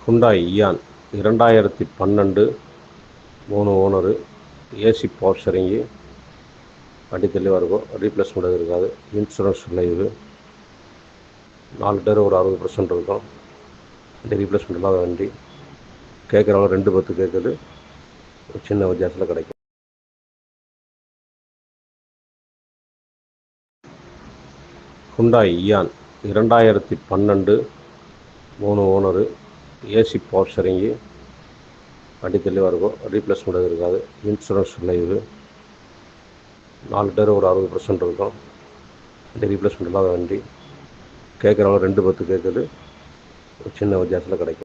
Hyundai Eon 2012 3 owner, AC power steering, வண்டி தெளிவாக இருக்கும், ரீப்ளேஸ்மெண்ட் எதுவும் இருக்காது, இன்சூரன்ஸ் லைவு, 4 டயர் ஒரு 60% இருக்கும், வண்டி ரீப்ளேஸ்மெண்ட் இல்லாத வண்டி. கேட்குறவங்க 210 கேட்குது, ஒரு சின்ன வித்தியாசத்தில் கிடைக்கும். Hyundai Eon 2012 3 owner, AC power steering, வண்டி தெளிவாக இருக்கும், ரீப்ளேஸ்மெண்ட் எதுவும் இருக்காது, இன்சூரன்ஸ் லைவு, 4 டயர் ஒரு 60% இருக்கும், வண்டி ரீப்ளேஸ்மெண்ட் இல்லாத வண்டி. கேட்குறவங்க 210 கேட்குது, ஒரு சின்ன வித்தியாசத்தில் கிடைக்கும்.